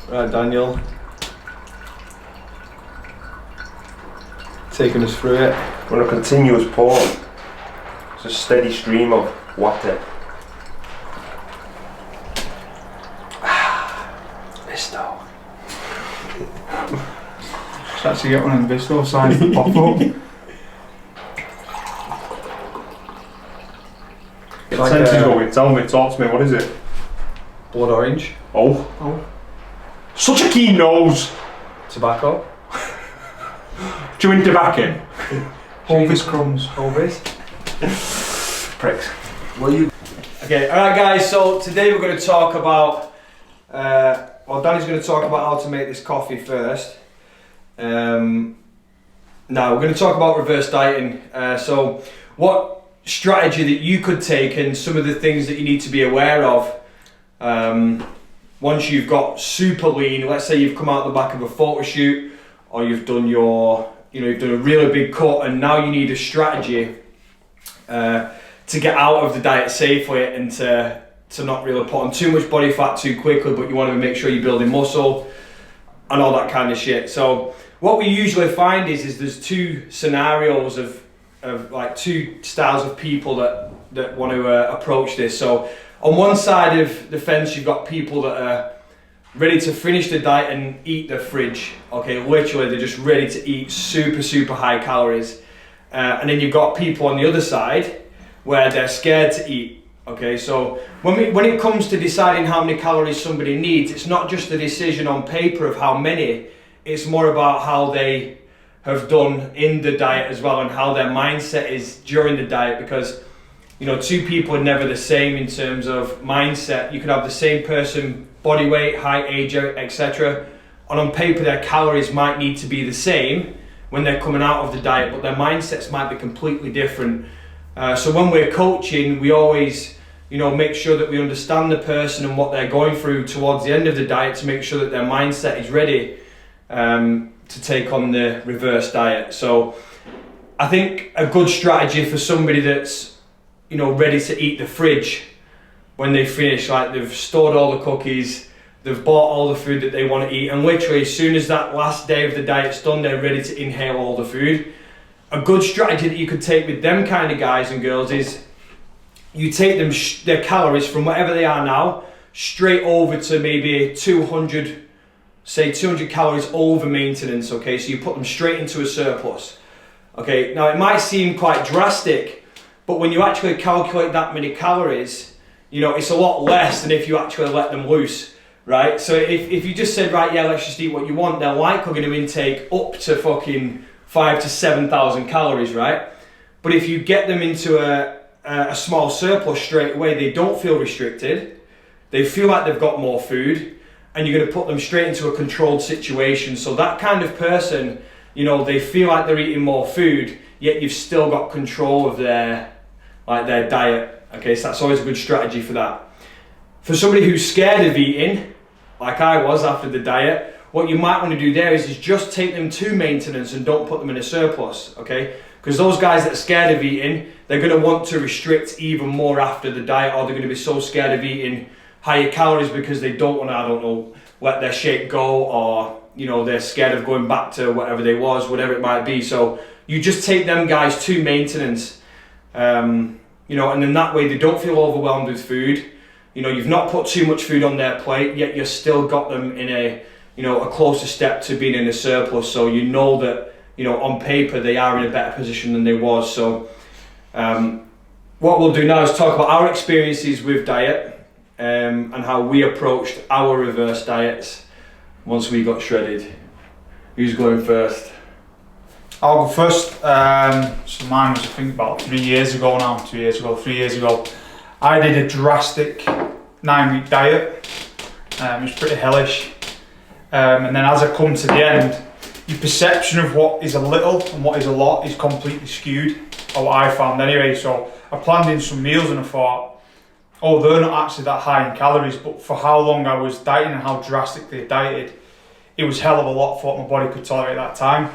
Right, Daniel. Taking us through it. On a continuous pour. It's a steady stream of water. Bisto. Should actually get one of the Bisto signs to pop up. What sense is going? Tell me, talk to me, what is it? Blood orange. Oh. Such a keen nose! Tobacco. Chewing tobacco. Hovis crumbs. Hovis. Pricks. Will you? Okay, alright guys, so today we're going to talk about, Danny's going to talk about how to make this coffee first. Now we're going to talk about reverse dieting. So what strategy that you could take and some of the things that you need to be aware of once you've got super lean. Let's say you've come out the back of a photo shoot, or you've done you've done a really big cut, and now you need a strategy to get out of the diet safely and to not really put on too much body fat too quickly, but you want to make sure you're building muscle and all that kind of shit. So what we usually find is there's two scenarios of like two styles of people that want to approach this. So on one side of the fence, you've got people that are ready to finish the diet and eat the fridge. Okay, literally they're just ready to eat super high calories. And then you've got people on the other side where they're scared to eat. Okay, so when it comes to deciding how many calories somebody needs, it's not just a decision on paper of how many, it's more about how they have done in the diet as well, and how their mindset is during the diet, because two people are never the same in terms of mindset. You could have the same person, body weight, height, age, etc., and on paper their calories might need to be the same when they're coming out of the diet, but their mindsets might be completely different. So when we're coaching, we always make sure that we understand the person and what they're going through towards the end of the diet, to make sure that their mindset is ready to take on the reverse diet. So I think a good strategy for somebody that's ready to eat the fridge when they finish, like they've stored all the cookies, they've bought all the food that they want to eat, and literally as soon as that last day of the diet's done, they're ready to inhale all the food. A good strategy that you could take with them kind of guys and girls is you take them their calories from whatever they are now straight over to maybe 200 calories over maintenance. Okay, so you put them straight into a surplus. Okay, now it might seem quite drastic, but when you actually calculate that many calories, it's a lot less than if you actually let them loose, right? So if you just said, right, yeah, let's just eat what you want, they're likely going to intake up to fucking 5,000 to 7,000 calories, right? But if you get them into a small surplus straight away, they don't feel restricted, they feel like they've got more food, and you're going to put them straight into a controlled situation. So that kind of person, they feel like they're eating more food, yet you've still got control of their diet. Okay, so that's always a good strategy for that. For somebody who's scared of eating, like I was after the diet, what you might want to do there is just take them to maintenance and don't put them in a surplus, okay? Because those guys that are scared of eating, they're going to want to restrict even more after the diet, or they're going to be so scared of eating higher calories because they don't want to, let their shape go, or, they're scared of going back to whatever they was, whatever it might be. So you just take them guys to maintenance, and then that way they don't feel overwhelmed with food. You've not put too much food on their plate, yet you've still got them in a closer step to being in a surplus. So that, on paper they are in a better position than they was. So what we'll do now is talk about our experiences with diet, and how we approached our reverse diets once we got shredded. Who's going first? I'll go first. So mine was, I think, about 3 years ago now. 3 years ago. I did a drastic 9-week diet. It was pretty hellish. And then as I come to the end, your perception of what is a little and what is a lot is completely skewed, or what I found anyway. So I planned in some meals and I thought, oh, they're not actually that high in calories, but for how long I was dieting and how drastically I dieted, it was hell of a lot for what my body could tolerate at that time.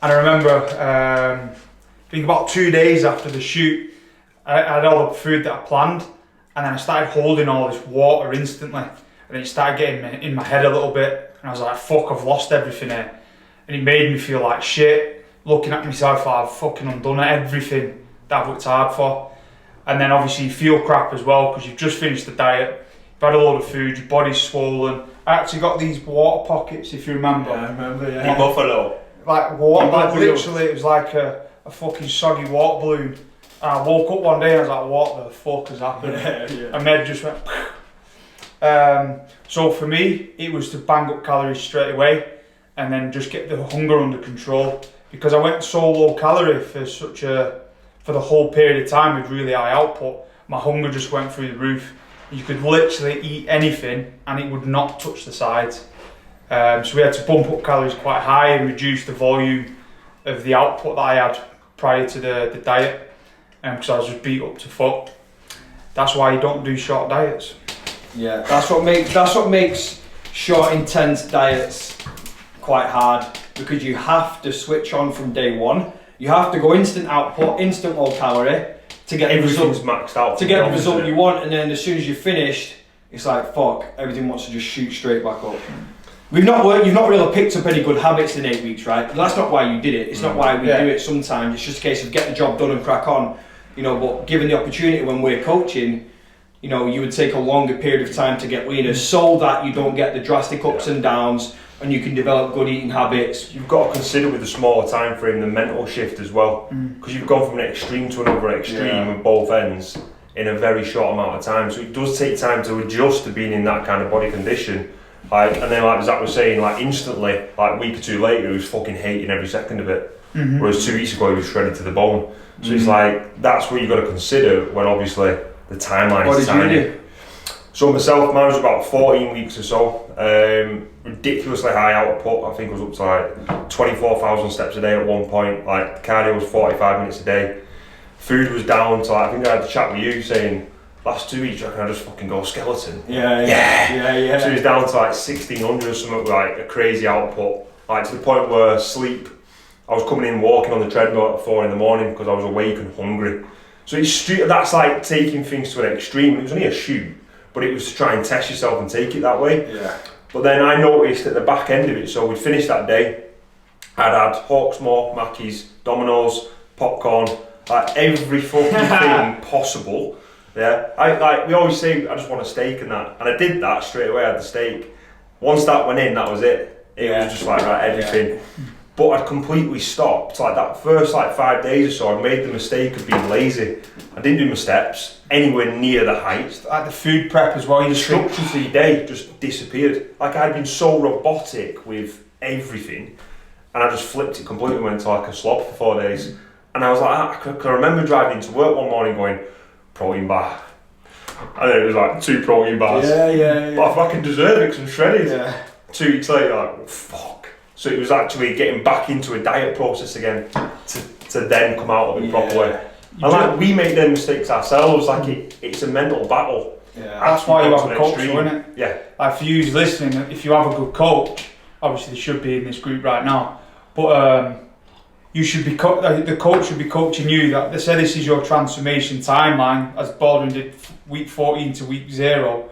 And I remember, I think about 2 days after the shoot, I had all the food that I planned, and then I started holding all this water instantly. and then it started getting in my head a little bit, and I was like, fuck, I've lost everything here. And it made me feel like shit, looking at myself like I've fucking undone everything that I've worked hard for. And then obviously you feel crap as well, because you've just finished the diet, you've had a load of food, your body's swollen. I actually got these water pockets, if you remember. Yeah, I remember, Deep Buffalo. Like water, Deep like Buffalo. literally it was like a fucking soggy water balloon. And I woke up one day and I was like, what the fuck has happened? Yeah. And then just went. So for me, it was to bang up calories straight away, and then just get the hunger under control. Because I went so low calorie for the whole period of time with really high output, my hunger just went through the roof. You could literally eat anything and it would not touch the sides. So we had to bump up calories quite high and reduce the volume of the output that I had prior to the diet, because I was just beat up to fuck. That's why you don't do short diets. Yeah, that's what makes short, intense diets quite hard, because you have to switch on from day one. You have to go instant output, instant low calorie to get the result, Everything's maxed out. to get the result you want, and then as soon as you're finished, it's like fuck, everything wants to just shoot straight back up. You've not really picked up any good habits in 8 weeks, right? That's not why you did it. It's not why we do it sometimes. It's just a case of get the job done and crack on. But given the opportunity when we're coaching, you would take a longer period of time to get leaner so that you don't get the drastic ups and downs, and you can develop good eating habits. You've got to consider with the smaller time frame the mental shift as well, because you've gone from an extreme to another extreme at both ends in a very short amount of time. So it does take time to adjust to being in that kind of body condition. And then like Zach was saying, instantly, a week or two later, he was fucking hating every second of it. Whereas 2 weeks ago, he was shredded to the bone. So it's that's what you've got to consider when obviously the timeline is tiny. What did you do? So myself, mine was about 14 weeks or so. Ridiculously high output. I think it was up to 24,000 steps a day at one point. Cardio was 45 minutes a day. Food was down to I think I had a chat with you saying, last 2 weeks, I can just fucking go skeleton. Yeah. So it was down to 1,600 or something, a crazy output. To the point where sleep, I was coming in walking on the treadmill at 4 in the morning because I was awake and hungry. So that's taking things to an extreme. It was only a shoot, but it was to try and test yourself and take it that way. Yeah. But then I noticed at the back end of it, so we'd finished that day, I'd had Hawksmoor, Mackey's, Domino's, popcorn, every fucking thing possible. Yeah, we always say I just want a steak and that, and I did that straight away. I had the steak. Once that went in, that was it. It was just everything. Yeah. But I'd completely stopped. That first 5 days or so, I made the mistake of being lazy. I didn't do my steps anywhere near the height. The food prep as well. The structure for your day just disappeared. I'd been so robotic with everything, and I just flipped it completely. Went to a slob for 4 days, and I was I can remember driving into work one morning going, protein bar. And then it was 2 protein bars. Yeah. But I fucking deserve it because I'm shredded. Yeah. 2 weeks later, fuck. So it was actually getting back into a diet process again to then come out of it properly. And we make them mistakes ourselves. It's a mental battle. Yeah. That's why you have a coach, isn't it? Yeah. For you listening, if you have a good coach, obviously they should be in this group right now, but you should be the coach should be coaching you. That they say this is your transformation timeline, as Baldwin did week 14 to week 0.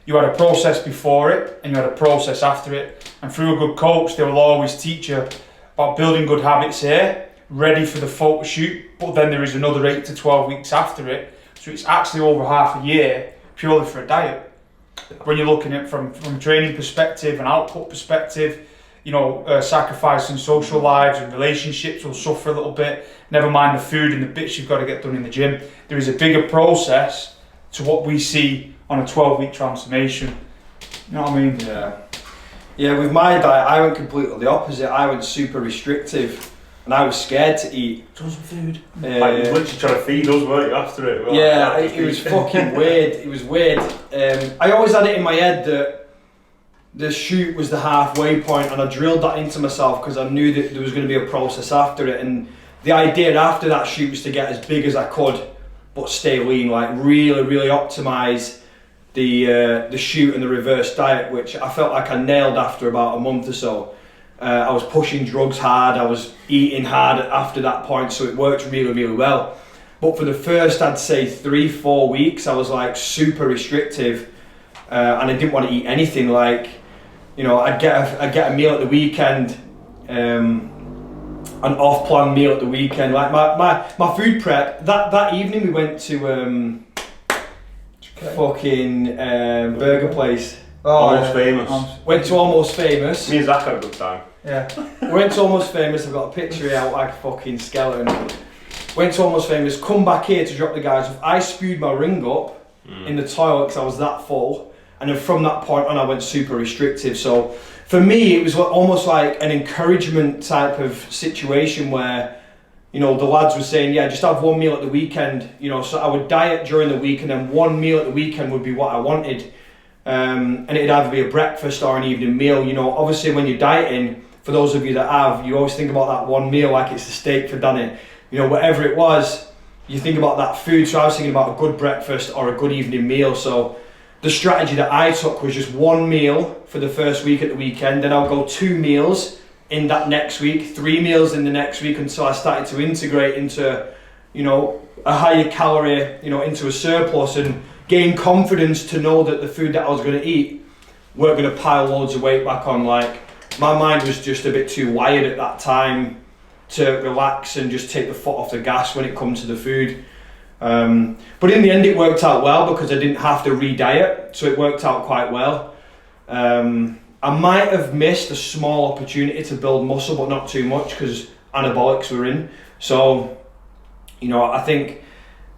You had a process before it and you had a process after it, and through a good coach they will always teach you about building good habits here, ready for the photo shoot, but then there is another 8 to 12 weeks after it, so it's actually over half a year purely for a diet. When you're looking at from a training perspective and output perspective, sacrificing social lives and relationships will suffer a little bit, never mind the food and the bits you've got to get done in the gym. There is a bigger process to what we see on a 12-week transformation. You know what I mean? Yeah, with my diet, I went completely the opposite. I went super restrictive, and I was scared to eat tons of food. You were literally trying to feed us, weren't you, after it? It was fucking weird. It was weird. I always had it in my head that the shoot was the halfway point, and I drilled that into myself because I knew that there was going to be a process after it, and the idea after that shoot was to get as big as I could but stay lean, really optimize the shoot and the reverse diet, which I felt like I nailed after about a month or so. I was pushing drugs hard, I was eating hard after that point, so it worked really well. But for the first, I'd say 3-4 weeks, I was super restrictive. and I didn't want to eat anything. Like, you know, I'd get a meal at the weekend, an off-plan meal at the weekend. Like my food prep that evening, we went to fucking burger place. Almost Famous. Went to Almost Famous. Me and Zach had a good time. Yeah. Went to Almost Famous. I've got a picture here out like a fucking skeleton. Went to Almost Famous. Come back here to drop the guys off. I spewed my ring up in the toilet because I was that full. And then from that point on, I went super restrictive. So for me, it was almost like an encouragement type of situation where, you know, the lads were saying, yeah, just have one meal at the weekend. You know, so I would diet during the week, and then one meal at the weekend would be what I wanted. And it'd either be a breakfast or an evening meal. You know, obviously when you're dieting, for those of you that have, you always think about that one meal like it's a steak for Danny. You know, whatever it was, you think about that food. So I was thinking about a good breakfast or a good evening meal. So the strategy that I took was just one meal for the first week at the weekend. Then I'll go 2 meals in that next week, 3 meals in the next week, until I started to integrate into, you know, a higher calorie, you know, into a surplus, and gain confidence to know that the food that I was going to eat weren't going to pile loads of weight back on. Like, my mind was just a bit too wired at that time to relax and just take the foot off the gas when it comes to the food. But in the end, it worked out well because I didn't have to re-diet, so it worked out quite well. I might have missed a small opportunity to build muscle, but not too much because anabolics were in. So, you know, I think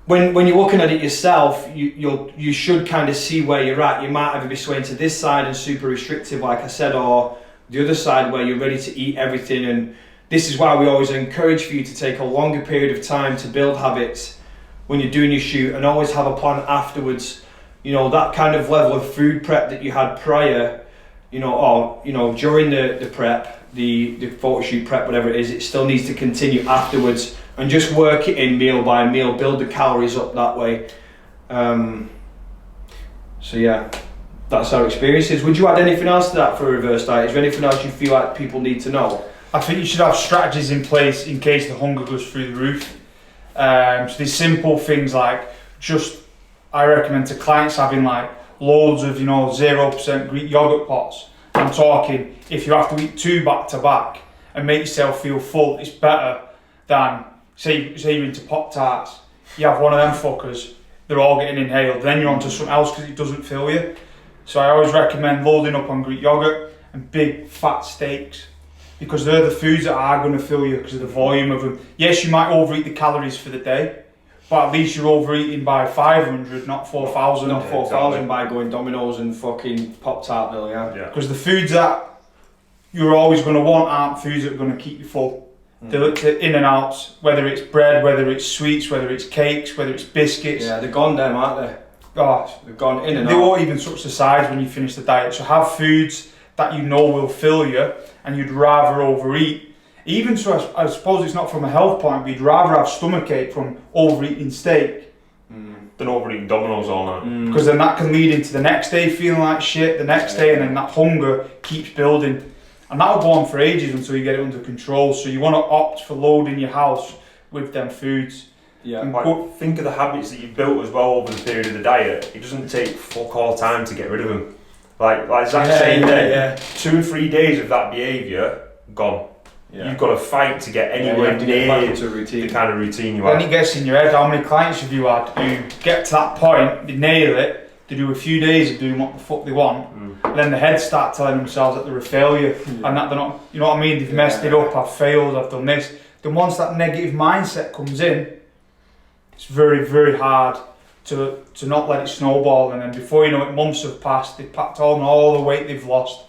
when you're looking at it yourself, you should kind of see where you're at. You might either be swaying to this side and super restrictive, like I said, or the other side where you're ready to eat everything. And this is why we always encourage for you to take a longer period of time to build habits when you're doing your shoot, and always have a plan afterwards. You know, that kind of level of food prep that you had prior, you know, or, you know, during the prep, the photo shoot prep, whatever it is, it still needs to continue afterwards, and just work it in meal by meal, build the calories up that way. So yeah, that's our experiences. Would you add anything else to that for a reverse diet? Is there anything else you feel like people need to know? I think you should have strategies in place in case the hunger goes through the roof. So these simple things like, just, I recommend to clients having like loads of, you know, 0% Greek yogurt pots. I'm talking, if you have to eat 2 back to back and make yourself feel full, it's better than, say you're into Pop-Tarts, you have one of them fuckers, they're all getting inhaled, then you're onto something else because it doesn't fill you. So I always recommend loading up on Greek yogurt and big fat steaks, because they're the foods that are going to fill you because of the volume of them. Yes, you might overeat the calories for the day, but at least you're overeating by 500, not 4,000. Not 4,000 by going Domino's and fucking Pop-Tartville, yeah. Because the foods that you're always going to want aren't foods that are going to keep you full. The in and outs, whether it's bread, whether it's sweets, whether it's cakes, whether it's biscuits. Yeah, they're gone them, aren't they? Oh, They've gone in and they out. won't even touch the sides when you finish the diet. So have foods that you know will fill you and you'd rather overeat. Even so, I suppose it's not from a health point, but you'd rather have stomachache from overeating steak Than overeating Domino's all night. because then that can lead into the next day feeling like shit, the next day, and then that hunger keeps building. And that'll go on for ages until you get it under control. So you want to opt for loading your house with them foods. Yeah. And Like, think of the habits that you've built as well over the period of the diet. It doesn't take fuck all time to get rid of them. Like Zach's saying there, 2 or 3 days of that behaviour, gone. Yeah. You've got to fight to get you anywhere have to get back near into a the routine. kind of routine you Then have. it gets in your head, how many clients have you had who get to that point, they nail it, they do a few days of doing what the fuck they want, and then the heads start telling themselves that they're a failure, and that they're not, you know what I mean, they've messed it up, I've failed, I've done this. Then once that negative mindset comes in, it's very, very hard to not let it snowball, and then before you know it, months have passed, they've packed on all the weight they've lost.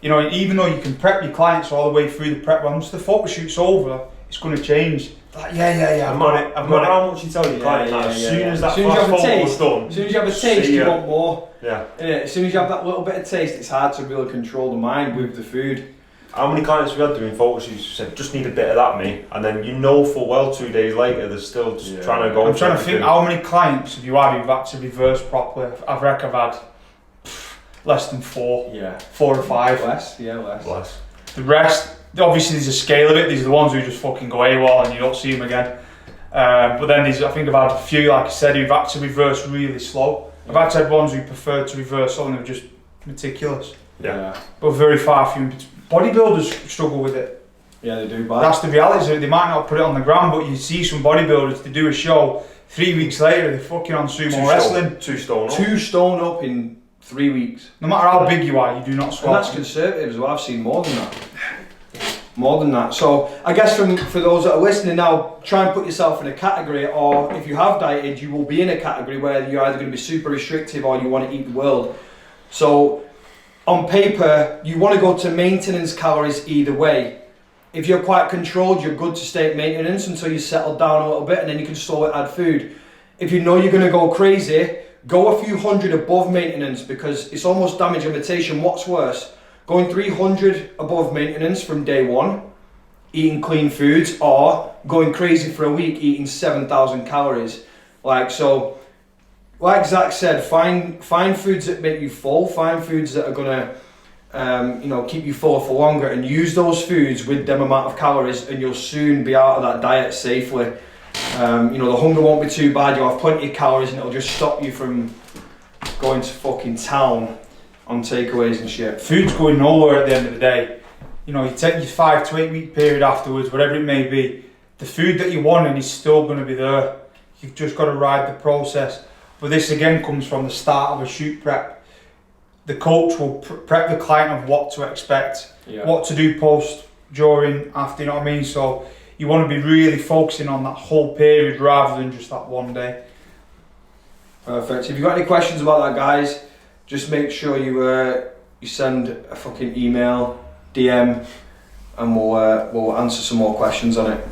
You know, even though you can prep your clients all the way through the prep, once the photo shoot's over, it's going to change. Like, yeah, I've got it. No matter how much you tell your client that, as soon as that flash forward's done, as soon as you have a taste, see you ya. want more. Yeah. Innit? As soon as you have that little bit of taste, it's hard to really control the mind with the food. How many clients we had doing photo shoots who said, just need a bit of that, me, and then you know full well 2 days later they're still just trying to go. I'm trying to think how many clients have you had who've had to reverse properly. I reckon I've had less than 4, Yeah. 4 or 5. Less, yeah, less. Bless. The rest, obviously there's a scale of it. These are the ones who just fucking go AWOL and you don't see them again. But then I think I've had a few, like I said, who've had to reverse really slow. I've actually had ones who preferred to reverse all and they were just meticulous. Yeah. But very far few. Bodybuilders struggle with it. Yeah, they do. But That's the reality. They might not put it on the ground, but you see some bodybuilders, they do a show, 3 weeks later they're fucking on sumo wrestling. 2 stone up. 2 stone up in 3 weeks. No matter how big you are, you do not And squat. that's conservative as well. I've seen more than that. More than that. So I guess for those that are listening now, try and put yourself in a category, or if you have dieted, you will be in a category where you're either going to be super restrictive or you want to eat the world. So on paper, you want to go to maintenance calories either way. If you're quite controlled, you're good to stay at maintenance until you settle down a little bit, and then you can slowly add food. If you know you're going to go crazy, go a few hundred above maintenance, because it's almost damage limitation. What's worse? Going 300 above maintenance from day one, eating clean foods, or going crazy for a week eating 7,000 calories. Like Zach said, find foods that make you full, find foods that are gonna keep you full for longer, and use those foods with them amount of calories, and you'll soon be out of that diet safely. The hunger won't be too bad, you'll have plenty of calories, and it'll just stop you from going to fucking town on takeaways and shit. Food's going nowhere at the end of the day. You take your 5 to 8 week period afterwards, whatever it may be, the food that you wanted is still going to be there. You've just got to ride the process. But this again comes from the start of a shoot prep. The coach will prep the client of what to expect, what to do post, during, after, you know what I mean? So you want to be really focusing on that whole period rather than just that one day. Perfect. If you've got any questions about that, guys, just make sure you send a fucking email, DM, and we'll answer some more questions on it.